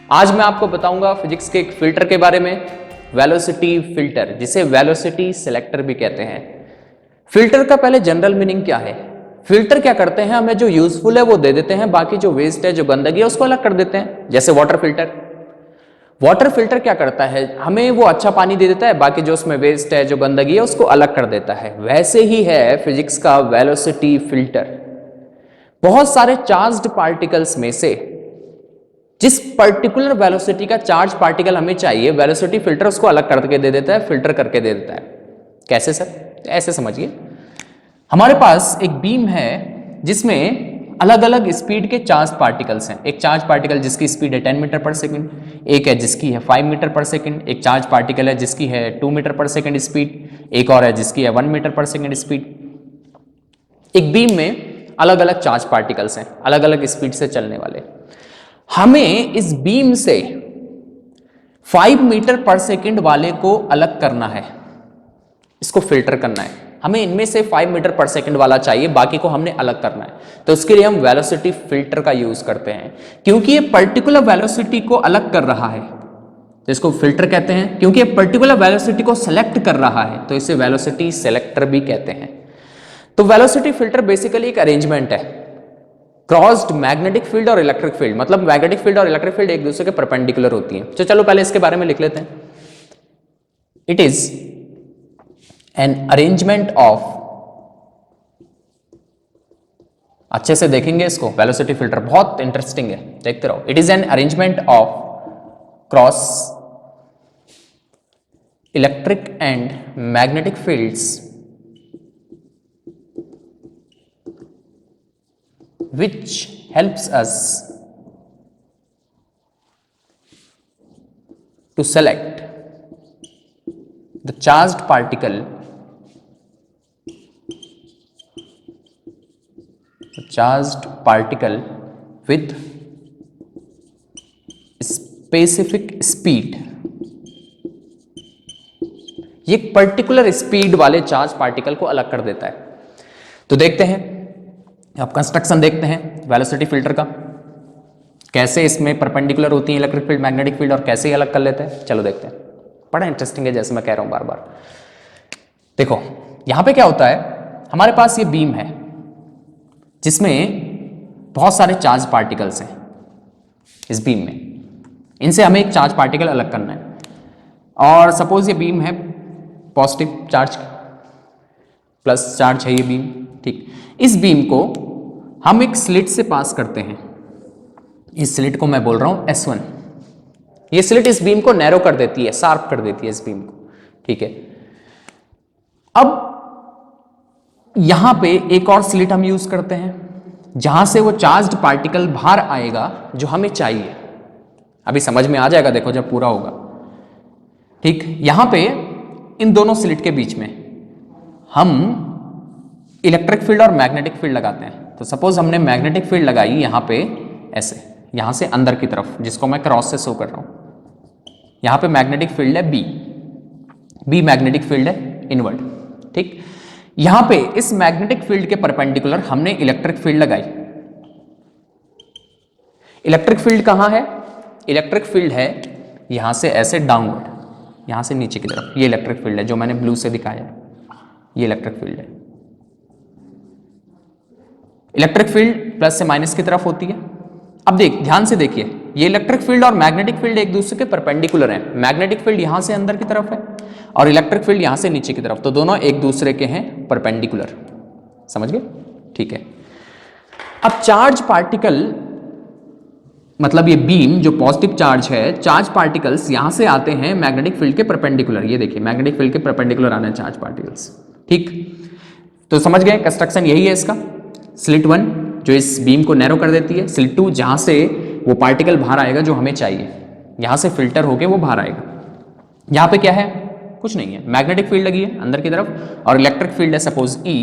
आज मैं आपको बताऊंगा फिजिक्स के एक फिल्टर के बारे में, वेलोसिटी फिल्टर, जिसे वेलोसिटी सिलेक्टर भी कहते हैं। फिल्टर का पहले जनरल मीनिंग क्या है? फिल्टर क्या करते हैं, हमें जो यूजफुल है वो दे देते हैं, बाकी जो वेस्ट है, जो गंदगी है, उसको अलग कर देते हैं। जैसे वाटर फिल्टर, वाटर फिल्टर क्या करता है, हमें वो अच्छा पानी दे देता है, बाकी जो उसमें वेस्ट है, जो गंदगी है, उसको अलग कर देता है। वैसे ही है फिजिक्स का वेलोसिटी फिल्टर। बहुत सारे चार्ज्ड पार्टिकल्स में से जिस पर्टिकुलर वेलोसिटी का चार्ज पार्टिकल हमें चाहिए, वेलोसिटी फिल्टर उसको अलग करके दे देता है, फिल्टर करके दे देता है। कैसे सर? ऐसे समझिए, हमारे पास एक बीम है जिसमें अलग अलग स्पीड के चार्ज पार्टिकल्स हैं। एक चार्ज पार्टिकल जिसकी स्पीड है 10 मीटर पर सेकंड, एक है जिसकी है 5 मीटर पर सेकंड, एक चार्ज पार्टिकल है जिसकी है 2 मीटर पर सेकंड स्पीड, एक और है जिसकी है 1 मीटर पर सेकंड स्पीड। एक बीम में अलग अलग चार्ज पार्टिकल्स हैं, अलग अलग स्पीड से चलने वाले। हमें इस बीम से 5 मीटर पर सेकंड वाले को अलग करना है, इसको फिल्टर करना है। हमें इनमें से 5 मीटर पर सेकंड वाला चाहिए, बाकी को हमने अलग करना है। तो उसके लिए हम वेलोसिटी फिल्टर का यूज करते हैं। क्योंकि ये पर्टिकुलर वेलोसिटी को अलग कर रहा है तो इसको फिल्टर कहते हैं। क्योंकि ये पर्टिकुलर वेलोसिटी को सेलेक्ट कर रहा है तो इसे वेलोसिटी सेलेक्टर भी कहते हैं। तो वेलोसिटी फिल्टर बेसिकली एक अरेंजमेंट है। क्रॉस्ड मैग्नेटिक फील्ड और इलेक्ट्रिक फील्ड, मतलब मैग्नेटिक फील्ड और इलेक्ट्रिक फील्ड एक दूसरे के परपेंडिकुलर होती है। तो चलो पहले इसके बारे में लिख लेते हैं। It is an arrangement of, अच्छे से देखेंगे इसको, वेलोसिटी फिल्टर बहुत इंटरेस्टिंग है, देखते रहो। It is an arrangement of cross electric and magnetic fields which helps us to select the charged particle with specific speed। ये एक पर्टिकुलर स्पीड वाले चार्ज पार्टिकल को अलग कर देता है। तो देखते हैं, अब कंस्ट्रक्शन देखते हैं वेलोसिटी फिल्टर का, कैसे इसमें परपेंडिकुलर होती है इलेक्ट्रिक फील्ड, मैग्नेटिक फील्ड, और कैसे ही अलग कर लेते हैं। चलो देखते हैं, बड़ा इंटरेस्टिंग है, जैसे मैं कह रहा हूं बार बार। देखो यहां पे क्या होता है, हमारे पास ये बीम है जिसमें बहुत सारे चार्ज पार्टिकल्स हैं। इस बीम में इनसे हमें एक चार्ज पार्टिकल अलग करना है। और सपोज ये बीम है पॉजिटिव चार्ज, प्लस चार्ज है ये बीम, ठीक। इस बीम को हम एक स्लिट से पास करते हैं। इस स्लिट को मैं बोल रहा हूं S1। ये स्लिट इस बीम को नैरो कर देती है, शार्प कर देती है इस बीम को, ठीक है। अब यहां पे एक और स्लिट हम यूज करते हैं जहां से वो चार्ज्ड पार्टिकल बाहर आएगा जो हमें चाहिए। अभी समझ में आ जाएगा, देखो जब पूरा होगा, ठीक। यहां पे इन दोनों स्लिट के बीच में हम इलेक्ट्रिक फील्ड और मैग्नेटिक फील्ड लगाते हैं। तो सपोज हमने मैग्नेटिक फील्ड लगाई यहां पे ऐसे, यहां से अंदर की तरफ, जिसको मैं क्रॉस से शो कर रहा हूं। यहां पे मैग्नेटिक फील्ड है बी मैग्नेटिक फील्ड है इनवर्ड, ठीक। यहां पे इस मैग्नेटिक फील्ड के परपेंडिकुलर हमने इलेक्ट्रिक फील्ड लगाई। इलेक्ट्रिक फील्ड कहां है? इलेक्ट्रिक फील्ड है यहां से ऐसे डाउनवर्ड, यहां से नीचे की तरफ। ये इलेक्ट्रिक फील्ड है जो मैंने ब्लू से दिखाया, ये इलेक्ट्रिक फील्ड है। इलेक्ट्रिक फील्ड प्लस से माइनस की तरफ होती है। अब ध्यान से देखिए, ये इलेक्ट्रिक फील्ड और मैग्नेटिक फील्ड एक दूसरे के परपेंडिकुलर हैं। मैग्नेटिक फील्ड यहां से अंदर की तरफ है और इलेक्ट्रिक फील्ड यहां से नीचे की तरफ, तो दोनों एक दूसरे के हैं परपेंडिकुलर। समझ गए? ठीक है। अब चार्ज पार्टिकल, मतलब ये बीम जो पॉजिटिव चार्ज है, चार्ज पार्टिकल्स यहां से आते हैं मैग्नेटिक फील्ड के परपेंडिकुलर। ये देखिए मैग्नेटिक फील्ड के परपेंडिकुलर आने चार्ज पार्टिकल्स, ठीक। तो समझ गए, कंस्ट्रक्शन यही है इसका। स्लिट 1 जो इस बीम को नैरो कर देती है, स्लिट 2 जहां से वो पार्टिकल बाहर आएगा जो हमें चाहिए, यहां से फिल्टर होके वो बाहर आएगा। यहां पे क्या है? कुछ नहीं है, मैग्नेटिक फील्ड लगी है अंदर की तरफ, और इलेक्ट्रिक फील्ड है सपोज E,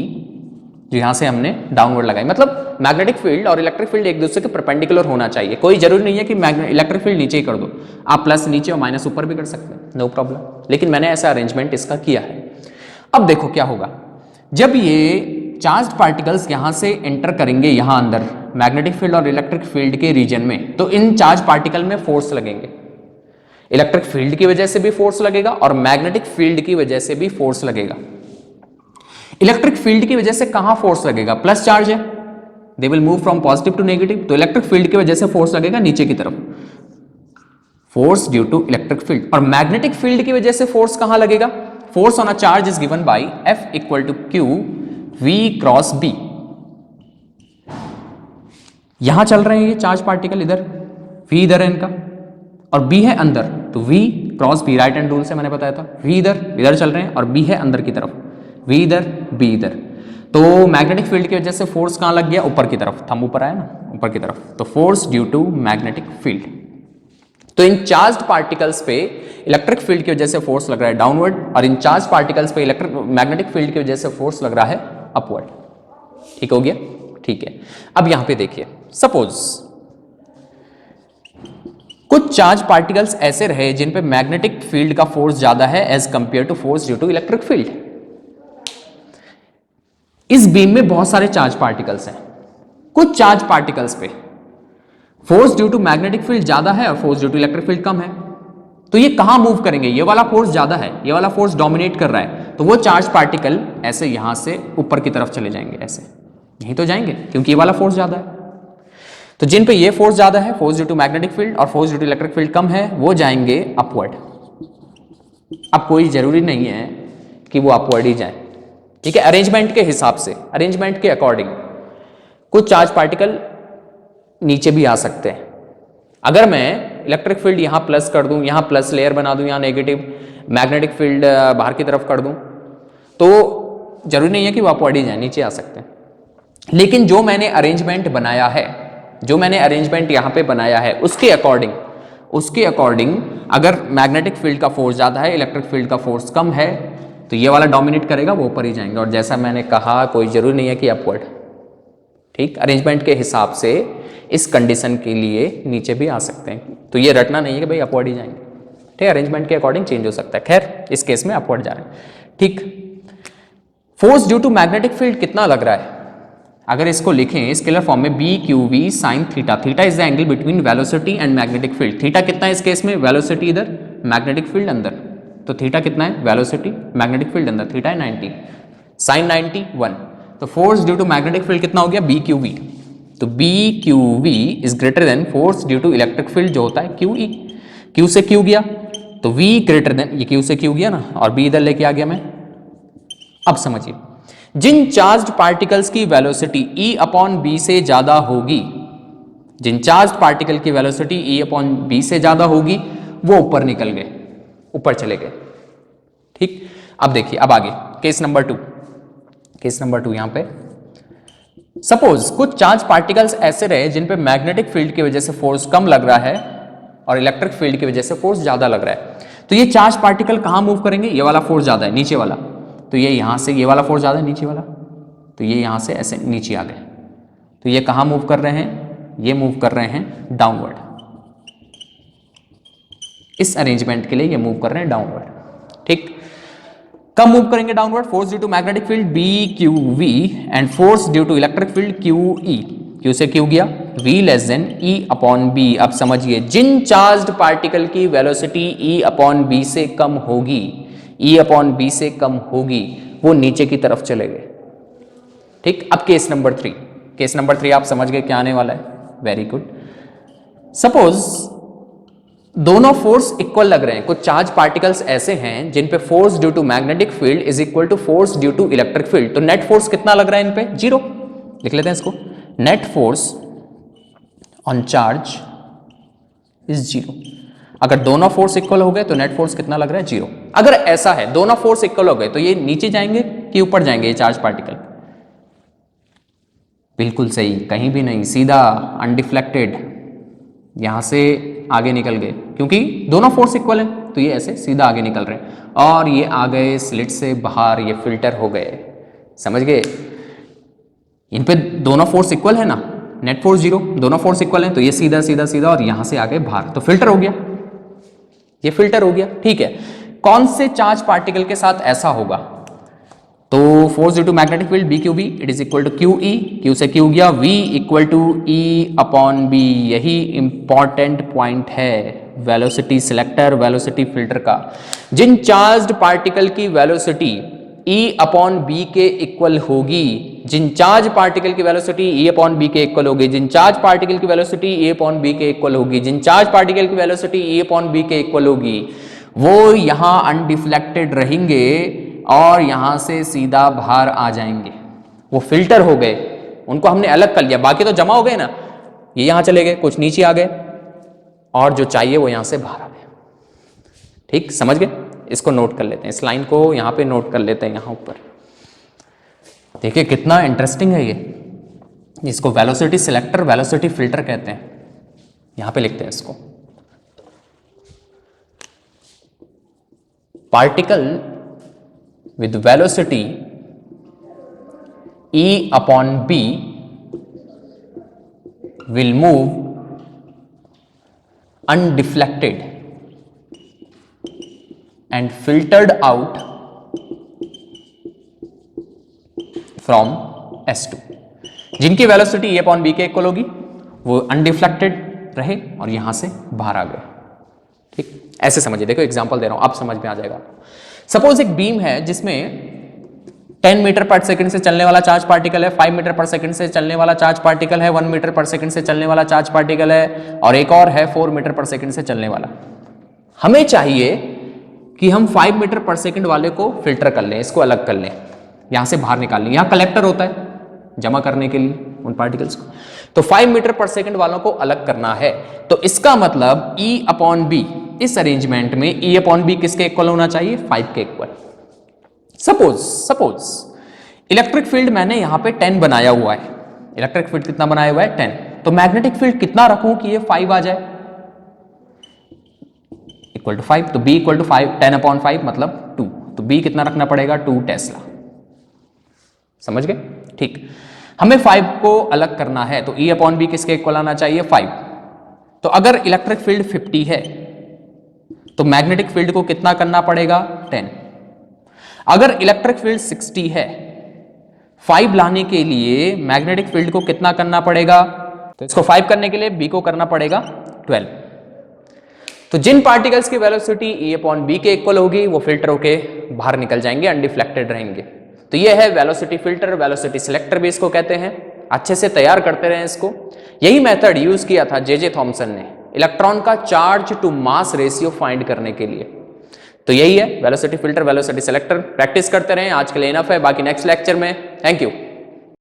जो यहां से हमने डाउनवर्ड लगाई। मतलब मैग्नेटिक फील्ड और इलेक्ट्रिक फील्ड एक दूसरे के परपेंडिकुलर होना चाहिए। कोई जरूरी नहीं है कि इलेक्ट्रिक फील्ड नीचे ही कर दो, आप प्लस नीचे और माइनस ऊपर भी कर सकते हैं, नो प्रॉब्लम। लेकिन मैंने ऐसा अरेंजमेंट इसका किया है। अब देखो क्या होगा, जब ये चार्ज्ड पार्टिकल्स यहां से एंटर करेंगे, यहां अंदर मैग्नेटिक फील्ड और इलेक्ट्रिक फील्ड के रीजन में, तो इन चार्ज पार्टिकल में फोर्स लगेंगे। इलेक्ट्रिक फील्ड की वजह से भी फोर्स लगेगा और मैग्नेटिक फील्ड की वजह से भी फोर्स लगेगा। इलेक्ट्रिक फील्ड की वजह से कहां फोर्स लगेगा? प्लस चार्ज है, they will move from positive to negative, तो इलेक्ट्रिक फील्ड की वजह से फोर्स लगेगा नीचे की तरफ, force due to electric field. और मैग्नेटिक फील्ड की वजह से फोर्स कहां लगेगा? Force on a charge is given by F equal to Q V cross B। यहां चल रहे हैं ये चार्ज पार्टिकल, इधर V इधर है इनका और B है अंदर, तो V cross B, right hand rule से मैंने बताया था। V इधर चल रहे हैं और B है अंदर की तरफ, V इधर B इधर, तो मैग्नेटिक फील्ड की वजह से फोर्स कहां लग गया? ऊपर की तरफ, थंब ऊपर आया ना, ऊपर की तरफ, तो force due to magnetic field. तो इन चार्ज पार्टिकल्स पे इलेक्ट्रिक फील्ड की वजह से फोर्स लग रहा है डाउनवर्ड, और इन चार्ज पार्टिकल्स पे इलेक्ट्रिक मैग्नेटिक फील्ड की वजह से फोर्स लग रहा है अपवर्ड। ठीक हो गया? ठीक है। अब यहां पे देखिए, सपोज कुछ चार्ज पार्टिकल्स ऐसे रहे जिन पे मैग्नेटिक फील्ड का फोर्स ज्यादा है as compare to force due to electric field. इस बीम में बहुत सारे चार्ज पार्टिकल्स हैं, कुछ चार्ज पार्टिकल्स पे force due to magnetic field ज्यादा है और force due to electric field कम है, तो ये कहां मूव करेंगे? ये वाला फोर्स ज्यादा है, ये वाला फोर्स डोमिनेट कर रहा है, तो वो चार्ज पार्टिकल ऐसे यहां से ऊपर की तरफ चले जाएंगे, ऐसे यहीं तो जाएंगे क्योंकि ये वाला फोर्स ज्यादा है। तो जिन पे ये फोर्स ज्यादा है, force due to magnetic field, और force due to electric field कम है, वो जाएंगे अपवर्ड। अब कोई जरूरी नहीं है कि वो अपवर्ड ही जाए, ठीक है, अरेंजमेंट के हिसाब से, अरेंजमेंट के अकॉर्डिंग कुछ चार्ज पार्टिकल नीचे भी आ सकते हैं। अगर मैं इलेक्ट्रिक फील्ड यहां प्लस कर दूं, यहां प्लस लेयर बना दूं, यहां नेगेटिव, मैग्नेटिक फील्ड बाहर की तरफ कर दूं, तो जरूरी नहीं है कि वो अपवर्ड ही जाए, नीचे आ सकते हैं। लेकिन जो मैंने अरेंजमेंट बनाया है, जो मैंने अरेंजमेंट यहां पे बनाया है, उसके अकॉर्डिंग अगर मैग्नेटिक फील्ड का फोर्स ज्यादा है, इलेक्ट्रिक फील्ड का फोर्स कम है, तो ये वाला डोमिनेट करेगा, वो ऊपर ही जाएंगे। और जैसा मैंने कहा, कोई जरूरी नहीं है कि अपवर्ड, ठीक, अरेंजमेंट के हिसाब से इस कंडीशन के लिए नीचे भी आ सकते हैं। तो ये रटना नहीं है कि भाई अपवर्ड ही जाएंगे, ठीक, अरेंजमेंट के अकॉर्डिंग चेंज हो सकता है। खैर, इस केस में अपवर्ड जा रहे हैं, ठीक। Force due to magnetic field कितना लग रहा है? अगर इसको लिखें स्केलर फॉर्म में, B Q V sine theta, theta is the angle between velocity and magnetic field. Theta कितना है इस केस में? वेलोसिटी इधर, मैग्नेटिक फील्ड अंदर, तो थीटा कितना है? वेलोसिटी, मैग्नेटिक फील्ड अंदर, थीटा है 90, साइन 90 1, तो force due to magnetic field कितना हो गया? B Q v. तो B Q v is greater than force due to electric field जो होता है क्यू ई। क्यू से क्यू गया तो वी ग्रेटर देन, ये क्यू से क्यू गया ना, और बी इधर लेके आ गया मैं। अब समझिए, जिन चार्ज्ड पार्टिकल्स की वेलोसिटी ई अपॉन बी से ज्यादा होगी, जिन चार्ज्ड पार्टिकल की वेलोसिटी ई अपॉन बी से ज्यादा होगी, वो ऊपर निकल गए, ऊपर चले गए, ठीक। अब देखिए, अब आगे केस नंबर 2, केस नंबर 2 यहां पे सपोज कुछ चार्ज पार्टिकल्स ऐसे रहे जिन पे मैग्नेटिक फील्ड की वजह से फोर्स कम लग रहा है और इलेक्ट्रिक फील्ड की वजह से फोर्स ज्यादा लग रहा है। तो ये चार्ज पार्टिकल कहां मूव करेंगे? ये वाला फोर्स ज्यादा है, नीचे वाला, तो ये यहां से, ये वाला फोर्स ज्यादा है नीचे वाला, तो ये यहां से ऐसे नीचे आ गए, तो ये कहां मूव कर रहे हैं? ये मूव कर रहे हैं डाउनवर्ड। इस अरेंजमेंट के लिए ये मूव कर रहे हैं डाउनवर्ड, ठीक। कब मूव करेंगे downward? Force due to magnetic field B Q V and force due to electric field Q E. Q से क्यू गया, v less than E upon B. अब समझिए, जिन चार्ज्ड पार्टिकल की वेलोसिटी ई अपॉन बी से कम होगी, ई upon B से कम होगी, वो नीचे की तरफ चले गए, ठीक। अब केस नंबर 3, केस नंबर 3 आप समझ गए क्या आने वाला है? Very good. सपोज दोनों फोर्स इक्वल लग रहे हैं, कुछ चार्ज पार्टिकल्स ऐसे हैं जिन पे force due to magnetic field is equal to force due to electric field. तो नेट फोर्स कितना लग रहा है इन पे? 0। लिख लेते हैं इसको, net force on charge is 0। अगर दोनों फोर्स इक्वल हो गए तो नेट फोर्स कितना लग रहा है? 0। अगर ऐसा है, दोनों फोर्स इक्वल हो गए, तो ये नीचे जाएंगे कि ऊपर जाएंगे ये चार्ज पार्टिकल? बिल्कुल सही, कहीं भी नहीं, सीधा अनडिफ्लेक्टेड यहां से आगे निकल गए, क्योंकि दोनों फोर्स इक्वल हैं, तो ये ऐसे सीधा आगे निकल रहे हैं, और ये आ गए स्लिट से बाहर, ये फिल्टर हो गए। समझ गए? इन पे दोनों फोर्स इक्वल है ना, नेट फोर्स 0, दोनों फोर्स इक्वल हैं, तो ये सीधा सीधा सीधा और यहां से आ गए बाहर, तो फिल्टर हो गया, ये फिल्टर हो गया, ठीक है। कौन से चार्ज पार्टिकल के साथ ऐसा होगा? तो force due to magnetic field B Q B it is equal to Q E, Q से क्यू गया, V equal to E upon B. यही इंपॉर्टेंट पॉइंट है वेलोसिटी सिलेक्टर, वेलोसिटी फिल्टर का। जिन चार्ज्ड पार्टिकल की वेलोसिटी ई अपॉन बी के equal होगी, जिन चार्ज पार्टिकल की वेलोसिटी ई अपॉन बी के इक्वल होगी, जिन चार्ज पार्टिकल की वेलोसिटी ई अपॉन बी के इक्वल होगी, जिन चार्ज पार्टिकल की वेलोसिटी ई अपॉन बी के इक्वल होगी, वो यहां अनडिफ्लेक्टेड रहेंगे और यहां से सीधा बाहर आ जाएंगे। वो फिल्टर हो गए, उनको हमने अलग कर लिया, बाकी तो जमा हो गए ना, ये यहां चले गए, कुछ नीचे आ गए और जो चाहिए वो यहां से बाहर आ गए। ठीक, समझ गए? इसको नोट कर लेते हैं, इस लाइन को यहां पे नोट कर लेते हैं, यहां ऊपर देखिए कितना इंटरेस्टिंग है ये। इसको वेलोसिटी सिलेक्टर, वेलोसिटी फिल्टर कहते हैं। यहां पे लिखते हैं इसको, particle with velocity E upon B will move undeflected and filtered out from S2। जिनकी वेलोसिटी E upon B के इक्वल होगी वो अनडिफ्लेक्टेड रहे और यहां से बाहर आ गए। ठीक, ऐसे समझिए, देखो एग्जांपल दे रहा हूं, अब समझ में आ जाएगा। सपोज एक बीम है जिसमें 10 मीटर पर सेकंड से चलने वाला चार्ज पार्टिकल है, 5 मीटर पर सेकंड से चलने वाला चार्ज पार्टिकल है, 1 मीटर पर सेकंड से चलने वाला चार्ज पार्टिकल है, और एक और है 4 मीटर पर सेकंड से चलने वाला। हमें चाहिए कि हम 5 मीटर पर सेकंड वाले को फिल्टर कर लें, इसको अलग कर लें, यहां से बाहर निकाल लें। यहां कलेक्टर होता है जमा करने के लिए उन पार्टिकल्स को, तो 5 मीटर पर सेकंड वालों को अलग करना है। तो इसका मतलब E अपॉन बी, इस अरेंजमेंट में E अपॉन बी किसके इक्वल होना चाहिए? 5 के इक्वल। सपोज इलेक्ट्रिक फील्ड मैंने यहां पे 10 बनाया हुआ है। इलेक्ट्रिक फील्ड कितना बनाया हुआ है? 10। तो मैग्नेटिक फील्ड कितना रखूं कि ये 5 आ जाए? Equal to 5। तो B इक्वल टू 5, 10 अपॉन 5 मतलब 2। तो B कितना रखना पड़ेगा? 2 टेस्ला। समझ गए? ठीक, हमें 5 को अलग करना है, तो E अपॉन बी किसके इक्वल आना चाहिए? 5। तो अगर इलेक्ट्रिक फील्ड 50 है तो मैग्नेटिक फील्ड को कितना करना पड़ेगा? 10। अगर इलेक्ट्रिक फील्ड 60 है, 5 लाने के लिए मैग्नेटिक फील्ड को कितना करना पड़ेगा? तो इसको 5 करने के लिए B को करना पड़ेगा 12। तो जिन पार्टिकल्स की वेलोसिटी E अपॉन बी के इक्वल होगी वो फिल्टर होके बाहर निकल जाएंगे, अनडिफ्लेक्टेड रहेंगे। तो ये है वेलोसिटी फिल्टर, वेलोसिटी सिलेक्टर भी इसको कहते हैं। अच्छे से तैयार करते रहे इसको। यही मेथड यूज किया था जे थॉमसन ने इलेक्ट्रॉन का charge to mass ratio find करने के लिए। तो यही है velocity filter, velocity selector. Practice करते रहें। आज के लिए इनफ है, बाकी नेक्स्ट लेक्चर में। Thank you.